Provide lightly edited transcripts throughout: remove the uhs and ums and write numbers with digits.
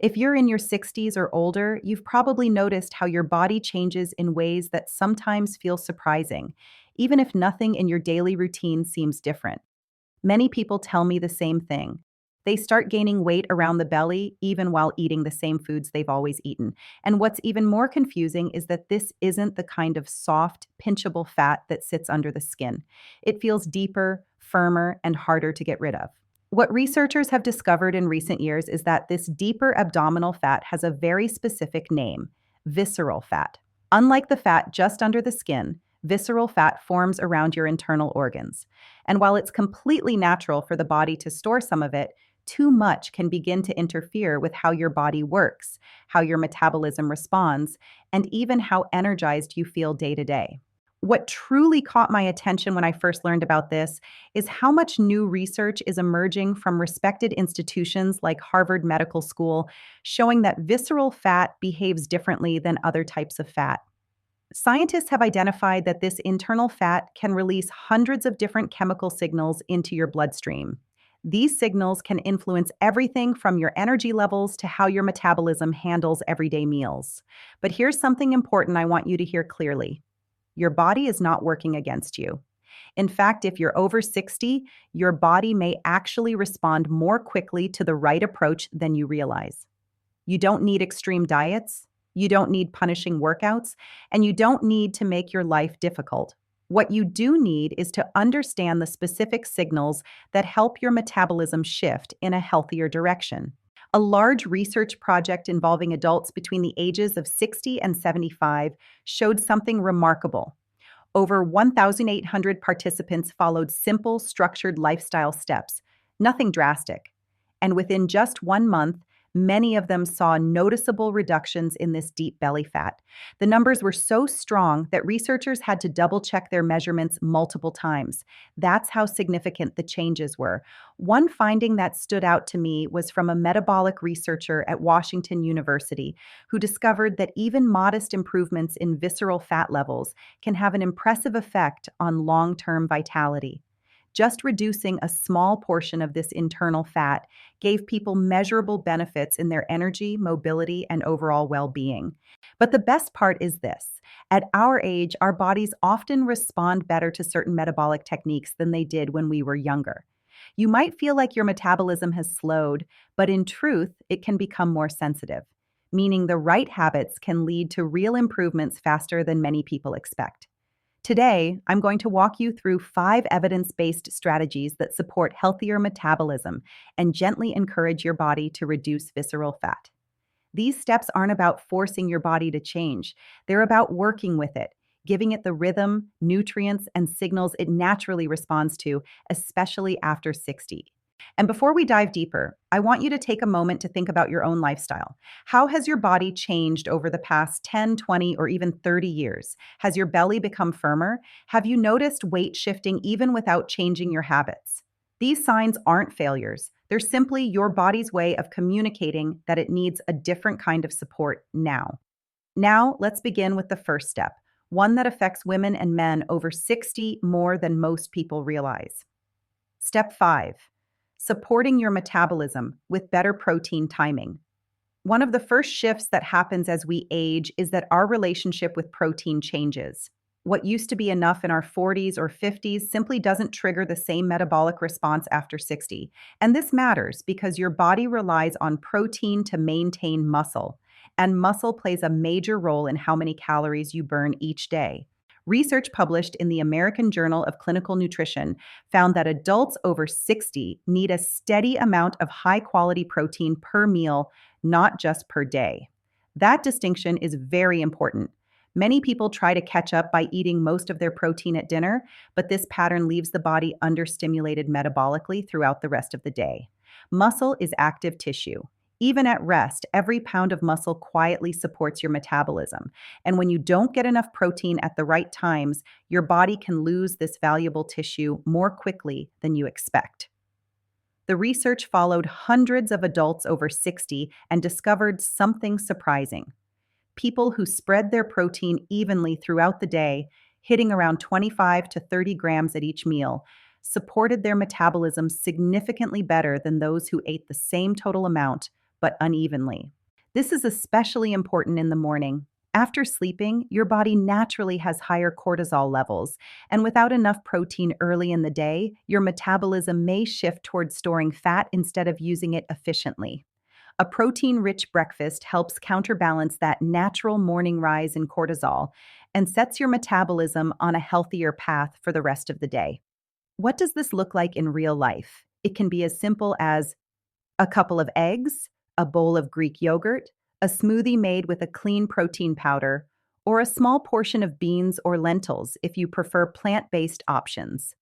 If you're in your 60s or older, you've probably noticed how your body changes in ways that sometimes feel surprising, even if nothing in your daily routine seems different. Many people tell me the same thing. They start gaining weight around the belly even while eating the same foods they've always eaten. And what's even more confusing is that this isn't the kind of soft, pinchable fat that sits under the skin. It feels deeper, firmer, and harder to get rid of. What researchers have discovered in recent years is that this deeper abdominal fat has a very specific name: visceral fat. Unlike the fat just under the skin, visceral fat forms around your internal organs. And while it's completely natural for the body to store some of it, too much can begin to interfere with how your body works, how your metabolism responds, and even how energized you feel day to day. What truly caught my attention when I first learned about this is how much new research is emerging from respected institutions like Harvard Medical School, showing that visceral fat behaves differently than other types of fat. Scientists have identified that this internal fat can release hundreds of different chemical signals into your bloodstream. These signals can influence everything from your energy levels to how your metabolism handles everyday meals. But here's something important I want you to hear clearly. Your body is not working against you. In fact, if you're over 60, your body may actually respond more quickly to the right approach than you realize. You don't need extreme diets, you don't need punishing workouts, and you don't need to make your life difficult. What you do need is to understand the specific signals that help your metabolism shift in a healthier direction. A large research project involving adults between the ages of 60 and 75 showed something remarkable. Over 1,800 participants followed simple, structured lifestyle steps, nothing drastic. And within just 1 month, many of them saw noticeable reductions in this deep belly fat. The numbers were so strong that researchers had to double check their measurements multiple times. That's how significant the changes were. One finding that stood out to me was from a metabolic researcher at Washington University who discovered that even modest improvements in visceral fat levels can have an impressive effect on long-term vitality. Just reducing a small portion of this internal fat gave people measurable benefits in their energy, mobility, and overall well being. But the best part is this: at our age, our bodies often respond better to certain metabolic techniques than they did when we were younger. You might feel like your metabolism has slowed, but in truth, it can become more sensitive, meaning the right habits can lead to real improvements faster than many people expect. Today, I'm going to walk you through 5 evidence-based strategies that support healthier metabolism and gently encourage your body to reduce visceral fat. These steps aren't about forcing your body to change. They're about working with it, giving it the rhythm, nutrients, and signals it naturally responds to, especially after 60. And before we dive deeper, I want you to take a moment to think about your own lifestyle. How has your body changed over the past 10, 20, or even 30 years? Has your belly become firmer? Have you noticed weight shifting even without changing your habits? These signs aren't failures. They're simply your body's way of communicating that it needs a different kind of support now. Now, let's begin with the first step, one that affects women and men over 60 more than most people realize. Step 5. Supporting your metabolism with better protein timing. One of the first shifts that happens as we age is that our relationship with protein changes. What used to be enough in our 40s or 50s simply doesn't trigger the same metabolic response after 60. And this matters because your body relies on protein to maintain muscle, and muscle plays a major role in how many calories you burn each day. Research published in the American Journal of Clinical Nutrition found that adults over 60 need a steady amount of high-quality protein per meal, not just per day. That distinction is very important. Many people try to catch up by eating most of their protein at dinner, but this pattern leaves the body understimulated metabolically throughout the rest of the day. Muscle is active tissue. Even at rest, every pound of muscle quietly supports your metabolism. And when you don't get enough protein at the right times, your body can lose this valuable tissue more quickly than you expect. The research followed hundreds of adults over 60 and discovered something surprising. People who spread their protein evenly throughout the day, hitting around 25 to 30 grams at each meal, supported their metabolism significantly better than those who ate the same total amount but unevenly. This is especially important in the morning. After sleeping, your body naturally has higher cortisol levels, and without enough protein early in the day, your metabolism may shift towards storing fat instead of using it efficiently. A protein rich breakfast helps counterbalance that natural morning rise in cortisol and sets your metabolism on a healthier path for the rest of the day. What does this look like in real life? It can be as simple as a couple of eggs, a bowl of Greek yogurt, a smoothie made with a clean protein powder, or a small portion of beans or lentils if you prefer plant based options.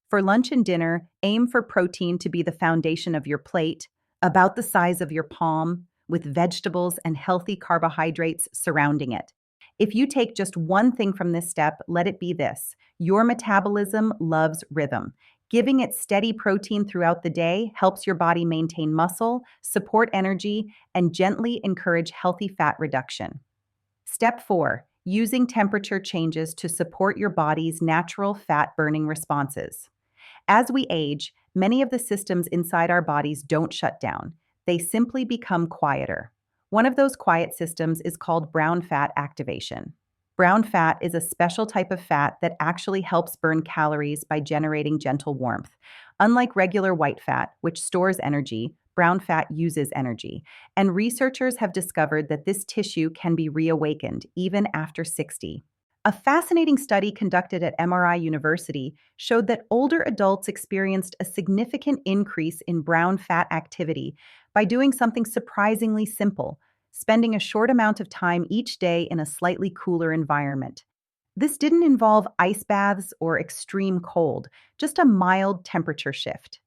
For lunch and dinner, aim for protein to be the foundation of your plate, about the size of your palm, with vegetables and healthy carbohydrates surrounding it. If you take just one thing from this step, let it be this: your metabolism loves rhythm. Giving it steady protein throughout the day helps your body maintain muscle, support energy, and gently encourage healthy fat reduction. Step 4: using temperature changes to support your body's natural fat burning responses. As we age, many of the systems inside our bodies don't shut down. They simply become quieter. One of those quiet systems is called brown fat activation. Brown fat is a special type of fat that actually helps burn calories by generating gentle warmth. Unlike regular white fat, which stores energy, brown fat uses energy. And researchers have discovered that this tissue can be reawakened even after 60. A fascinating study conducted at MRI University showed that older adults experienced a significant increase in brown fat activity by doing something surprisingly simple: spending a short amount of time each day in a slightly cooler environment. This didn't involve ice baths or extreme cold, just a mild temperature shift.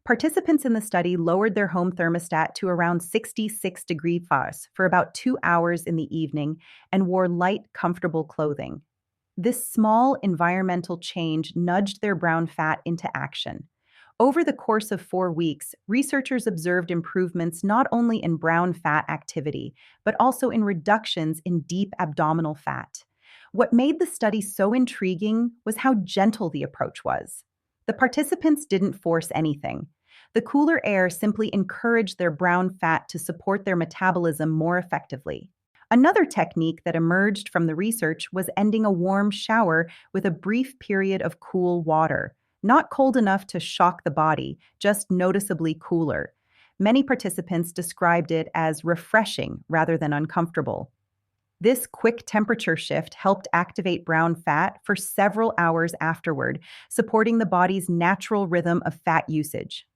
Participants in the study lowered their home thermostat to around 66 degrees Fahrenheit for about 2 hours in the evening and wore light, comfortable clothing. This small environmental change nudged their brown fat into action. Over the course of 4 weeks, researchers observed improvements not only in brown fat activity, but also in reductions in deep abdominal fat. What made the study so intriguing was how gentle the approach was. The participants didn't force anything. The cooler air simply encouraged their brown fat to support their metabolism more effectively. Another technique that emerged from the research was ending a warm shower with a brief period of cool water. Not cold enough to shock the body, just noticeably cooler. Many participants described it as refreshing rather than uncomfortable. This quick temperature shift helped activate brown fat for several hours afterward, supporting the body's natural rhythm of fat usage.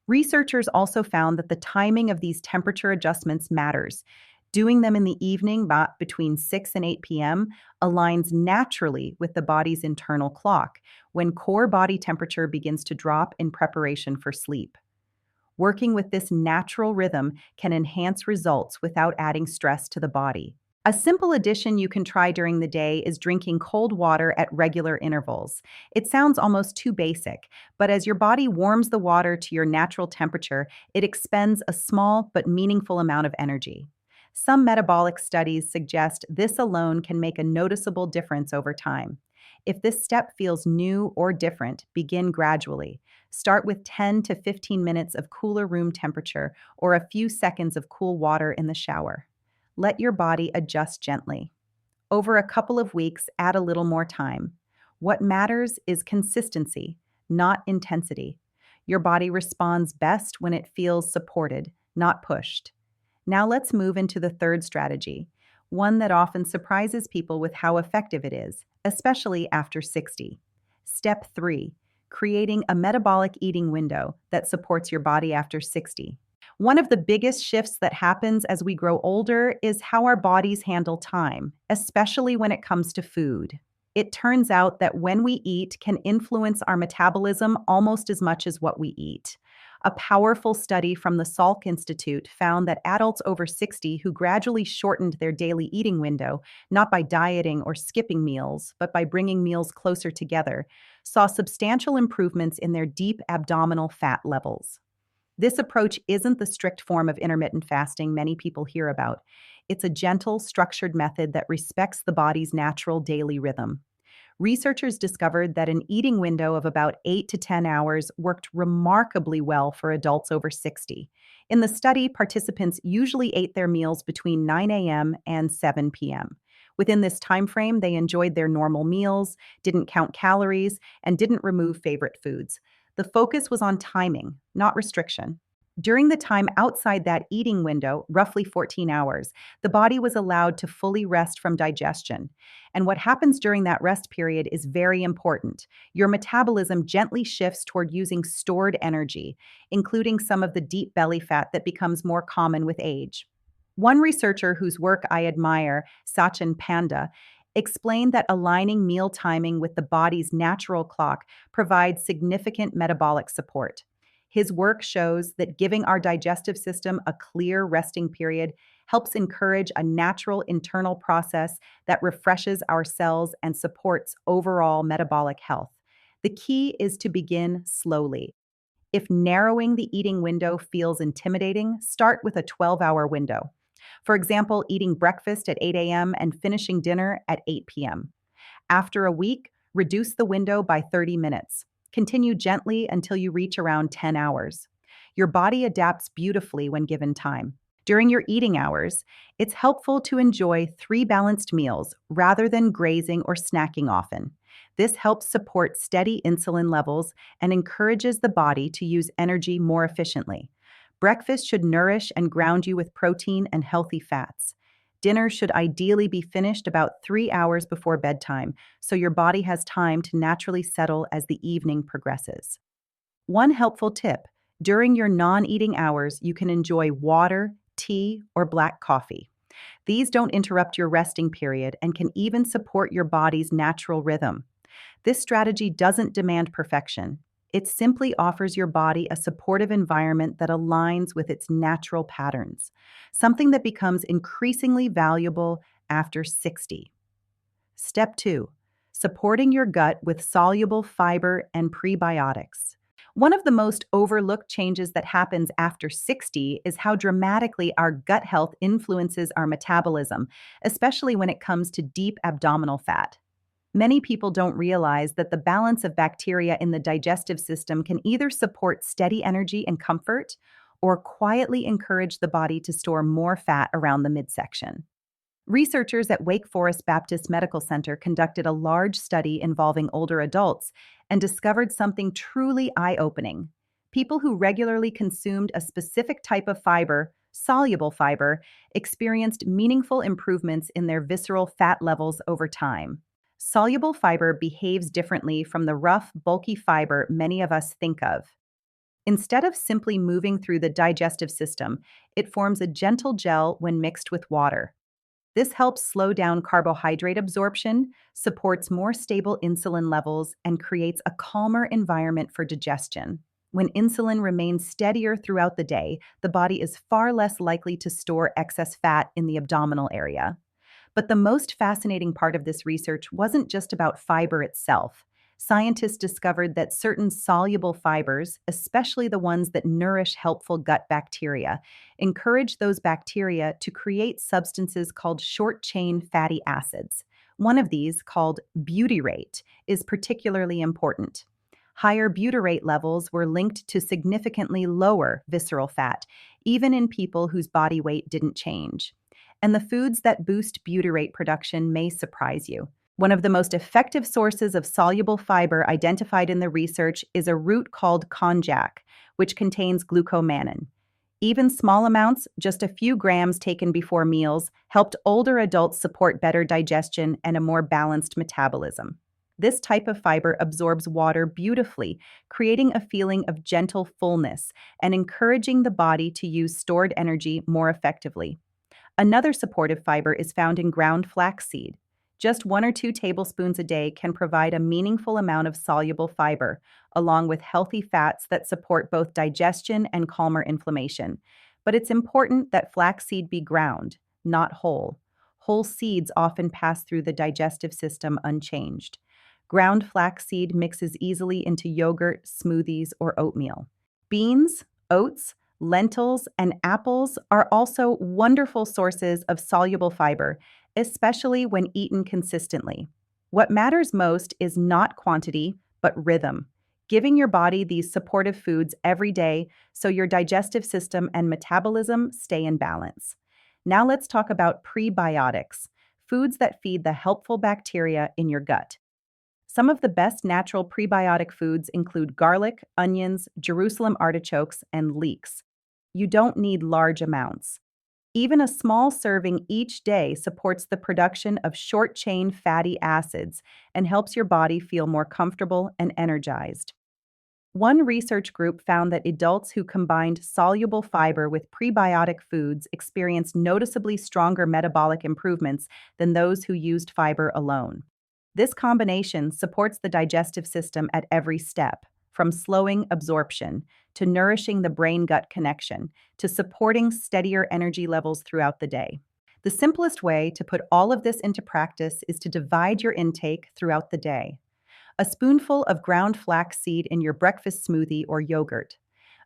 Researchers also found that the timing of these temperature adjustments matters. Doing them in the evening, between 6 and 8 p.m., aligns naturally with the body's internal clock, when core body temperature begins to drop in preparation for sleep. Working with this natural rhythm can enhance results without adding stress to the body. A simple addition you can try during the day is drinking cold water at regular intervals. It sounds almost too basic, but as your body warms the water to your natural temperature, it expends a small but meaningful amount of energy. Some metabolic studies suggest this alone can make a noticeable difference over time. If this step feels new or different, begin gradually. Start with 10 to 15 minutes of cooler room temperature or a few seconds of cool water in the shower. Let your body adjust gently. Over a couple of weeks, add a little more time. What matters is consistency, not intensity. Your body responds best when it feels supported, not pushed. Now let's move into the third strategy, one that often surprises people with how effective it is, especially after 60. Step 3: creating a metabolic eating window that supports your body after 60. One of the biggest shifts that happens as we grow older is how our bodies handle time, especially when it comes to food. It turns out that when we eat can influence our metabolism almost as much as what we eat. A powerful study from the Salk Institute found that adults over 60 who gradually shortened their daily eating window, not by dieting or skipping meals, but by bringing meals closer together, saw substantial improvements in their deep abdominal fat levels. This approach isn't the strict form of intermittent fasting many people hear about. It's a gentle, structured method that respects the body's natural daily rhythm. Researchers discovered that an eating window of about 8 to 10 hours worked remarkably well for adults over 60. In the study, participants usually ate their meals between 9 a.m. and 7 p.m. Within this time frame, they enjoyed their normal meals, didn't count calories, and didn't remove favorite foods. The focus was on timing, not restriction. During the time outside that eating window, roughly 14 hours, the body was allowed to fully rest from digestion. And what happens during that rest period is very important. Your metabolism gently shifts toward using stored energy, including some of the deep belly fat that becomes more common with age. One researcher whose work I admire, Sachin Panda, explained that aligning meal timing with the body's natural clock provides significant metabolic support. His work shows that giving our digestive system a clear resting period helps encourage a natural internal process that refreshes our cells and supports overall metabolic health. The key is to begin slowly. If narrowing the eating window feels intimidating, start with a 12-hour window. For example, eating breakfast at 8 a.m. and finishing dinner at 8 p.m. After a week, reduce the window by 30 minutes. Continue gently until you reach around 10 hours. Your body adapts beautifully when given time. During your eating hours, it's helpful to enjoy 3 balanced meals rather than grazing or snacking often. This helps support steady insulin levels and encourages the body to use energy more efficiently. Breakfast should nourish and ground you with protein and healthy fats. Dinner should ideally be finished about 3 hours before bedtime, so your body has time to naturally settle as the evening progresses. One helpful tip: during your non eating hours, you can enjoy water, tea, or black coffee. These don't interrupt your resting period and can even support your body's natural rhythm. This strategy doesn't demand perfection. It simply offers your body a supportive environment that aligns with its natural patterns, something that becomes increasingly valuable after 60. Step 2: supporting your gut with soluble fiber and prebiotics. One of the most overlooked changes that happens after 60 is how dramatically our gut health influences our metabolism, especially when it comes to deep abdominal fat. Many people don't realize that the balance of bacteria in the digestive system can either support steady energy and comfort or quietly encourage the body to store more fat around the midsection. Researchers at Wake Forest Baptist Medical Center conducted a large study involving older adults and discovered something truly eye-opening. People who regularly consumed a specific type of fiber, soluble fiber, experienced meaningful improvements in their visceral fat levels over time. Soluble fiber behaves differently from the rough, bulky fiber many of us think of. Instead of simply moving through the digestive system, it forms a gentle gel when mixed with water. This helps slow down carbohydrate absorption, supports more stable insulin levels, and creates a calmer environment for digestion. When insulin remains steadier throughout the day, the body is far less likely to store excess fat in the abdominal area. But the most fascinating part of this research wasn't just about fiber itself. Scientists discovered that certain soluble fibers, especially the ones that nourish helpful gut bacteria, encourage those bacteria to create substances called short-chain fatty acids. One of these, called butyrate, is particularly important. Higher butyrate levels were linked to significantly lower visceral fat, even in people whose body weight didn't change. And the foods that boost butyrate production may surprise you. One of the most effective sources of soluble fiber identified in the research is a root called konjac, which contains glucomannan. Even small amounts, just a few grams taken before meals, helped older adults support better digestion and a more balanced metabolism. This type of fiber absorbs water beautifully, creating a feeling of gentle fullness and encouraging the body to use stored energy more effectively. Another supportive fiber is found in ground flaxseed. Just 1 or 2 tablespoons a day can provide a meaningful amount of soluble fiber, along with healthy fats that support both digestion and calmer inflammation. But it's important that flaxseed be ground, not whole. Whole seeds often pass through the digestive system unchanged. Ground flaxseed mixes easily into yogurt, smoothies, or oatmeal. Beans, oats, lentils, and apples are also wonderful sources of soluble fiber, especially when eaten consistently. What matters most is not quantity, but rhythm. giving your body these supportive foods every day so your digestive system and metabolism stay in balance. Now let's talk about prebiotics, foods that feed the helpful bacteria in your gut. Some of the best natural prebiotic foods include garlic, onions, Jerusalem artichokes, and leeks. You don't need large amounts. Even a small serving each day supports the production of short chain fatty acids and helps your body feel more comfortable and energized. One research group found that adults who combined soluble fiber with prebiotic foods experienced noticeably stronger metabolic improvements than those who used fiber alone. This combination supports the digestive system at every step, from slowing absorption to nourishing the brain gut connection to supporting steadier energy levels throughout the day. The simplest way to put all of this into practice is to divide your intake throughout the day. A spoonful of ground flaxseed in your breakfast smoothie or yogurt.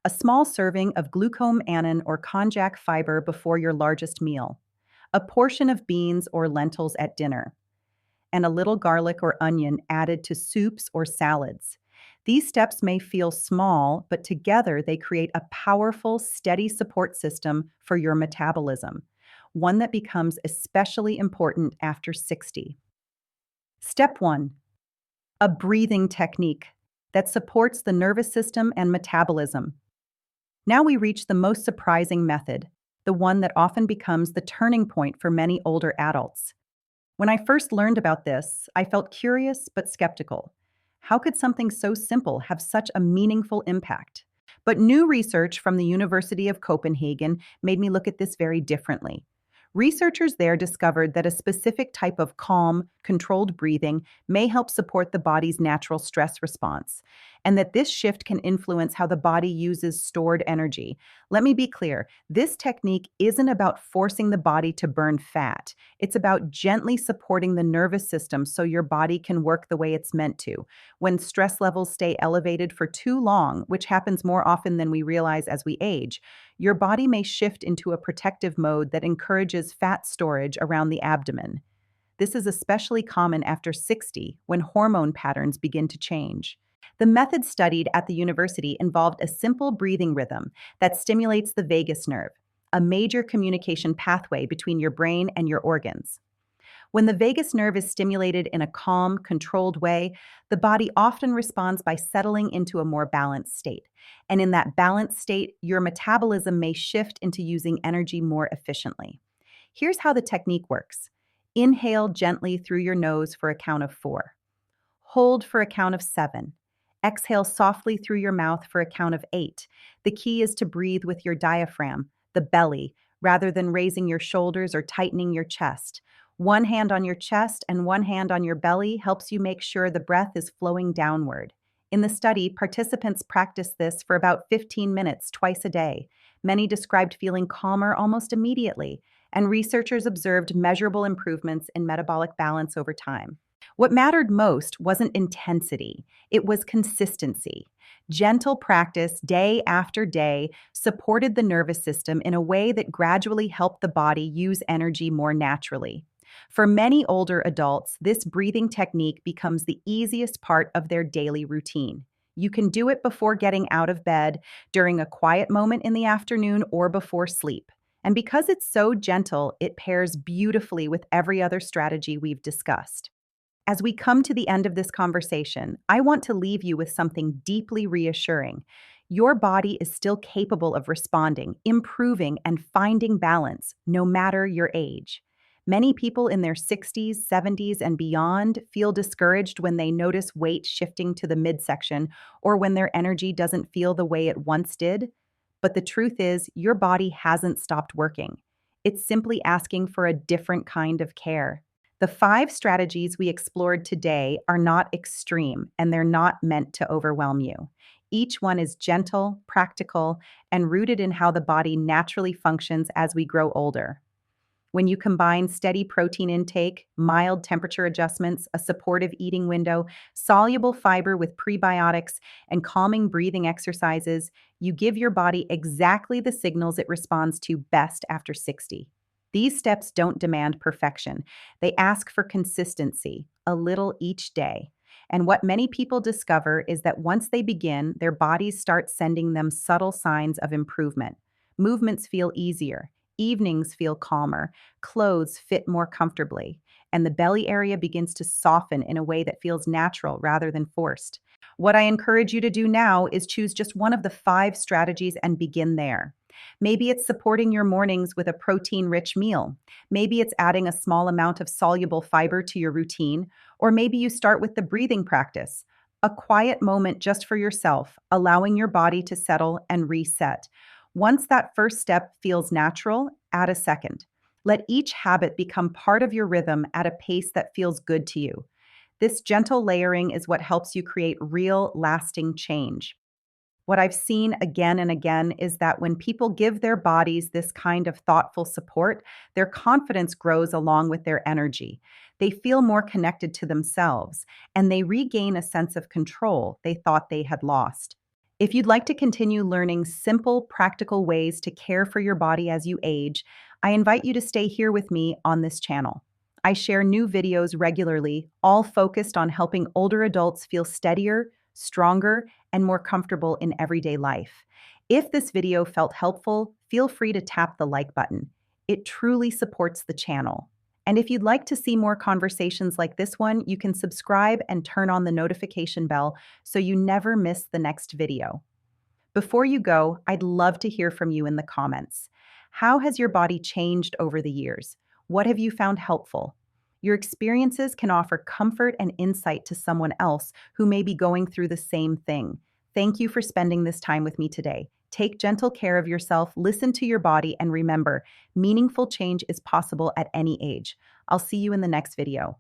A small serving of glucose annan or konjac fiber before your largest meal. A portion of beans or lentils at dinner. And a little garlic or onion added to soups or salads. These steps may feel small, but together they create a powerful, steady support system for your metabolism, one that becomes especially important after 60. Step 1. A breathing technique that supports the nervous system and metabolism. Now we reach the most surprising method, the one that often becomes the turning point for many older adults. When I first learned about this, I felt curious but skeptical. How could something so simple have such a meaningful impact? But new research from the University of Copenhagen made me look at this very differently. Researchers there discovered that a specific type of calm, controlled breathing may help support the body's natural stress response, and that this shift can influence how the body uses stored energy. Let me be clear, this technique isn't about forcing the body to burn fat. It's about gently supporting the nervous system so your body can work the way it's meant to. When stress levels stay elevated for too long, which happens more often than we realize as we age, your body may shift into a protective mode that encourages fat storage around the abdomen. This is especially common after 60, when hormone patterns begin to change. The method studied at the university involved a simple breathing rhythm that stimulates the vagus nerve, a major communication pathway between your brain and your organs. When the vagus nerve is stimulated in a calm, controlled way, the body often responds by settling into a more balanced state. And in that balanced state, your metabolism may shift into using energy more efficiently. Here's how the technique works. Inhale gently through your nose for a count of 4. Hold for a count of 7. Exhale softly through your mouth for a count of 8. The key is to breathe with your diaphragm, the belly, rather than raising your shoulders or tightening your chest. One hand on your chest and one hand on your belly helps you make sure the breath is flowing downward. In the study, participants practiced this for about 15 minutes twice a day. Many described feeling calmer almost immediately, and researchers observed measurable improvements in metabolic balance over time. What mattered most wasn't intensity, it was consistency. Gentle practice day after day supported the nervous system in a way that gradually helped the body use energy more naturally. For many older adults, this breathing technique becomes the easiest part of their daily routine. You can do it before getting out of bed, during a quiet moment in the afternoon, or before sleep. And because it's so gentle, it pairs beautifully with every other strategy we've discussed. As we come to the end of this conversation, I want to leave you with something deeply reassuring. Your body is still capable of responding, improving, and finding balance, no matter your age. Many people in their 60s, 70s, and beyond feel discouraged when they notice weight shifting to the midsection or when their energy doesn't feel the way it once did. But the truth is, your body hasn't stopped working. It's simply asking for a different kind of care. The 5 strategies we explored today are not extreme, and they're not meant to overwhelm you. Each one is gentle, practical, and rooted in how the body naturally functions as we grow older. When you combine steady protein intake, mild temperature adjustments, a supportive eating window, soluble fiber with prebiotics, and calming breathing exercises, you give your body exactly the signals it responds to best after 60. These steps don't demand perfection. They ask for consistency, a little each day. And what many people discover is that once they begin, their bodies start sending them subtle signs of improvement. Movements feel easier, evenings feel calmer, clothes fit more comfortably, and the belly area begins to soften in a way that feels natural rather than forced. What I encourage you to do now is choose just one of the 5 strategies and begin there. Maybe it's supporting your mornings with a protein rich meal. Maybe it's adding a small amount of soluble fiber to your routine. Or maybe you start with the breathing practice, a quiet moment just for yourself, allowing your body to settle and reset. Once that first step feels natural, add a second. Let each habit become part of your rhythm at a pace that feels good to you. This gentle layering is what helps you create real, lasting change. What I've seen again and again is that when people give their bodies this kind of thoughtful support, their confidence grows along with their energy. They feel more connected to themselves, and they regain a sense of control they thought they had lost. If you'd like to continue learning simple, practical ways to care for your body as you age, I invite you to stay here with me on this channel. I share new videos regularly, all focused on helping older adults feel steadier, stronger, and more comfortable in everyday life. If this video felt helpful, feel free to tap the like button. It truly supports the channel. And if you'd like to see more conversations like this one, you can subscribe and turn on the notification bell so you never miss the next video. Before you go, I'd love to hear from you in the comments. How has your body changed over the years? What have you found helpful? Your experiences can offer comfort and insight to someone else who may be going through the same thing. Thank you for spending this time with me today. Take gentle care of yourself, listen to your body, and remember, meaningful change is possible at any age. I'll see you in the next video.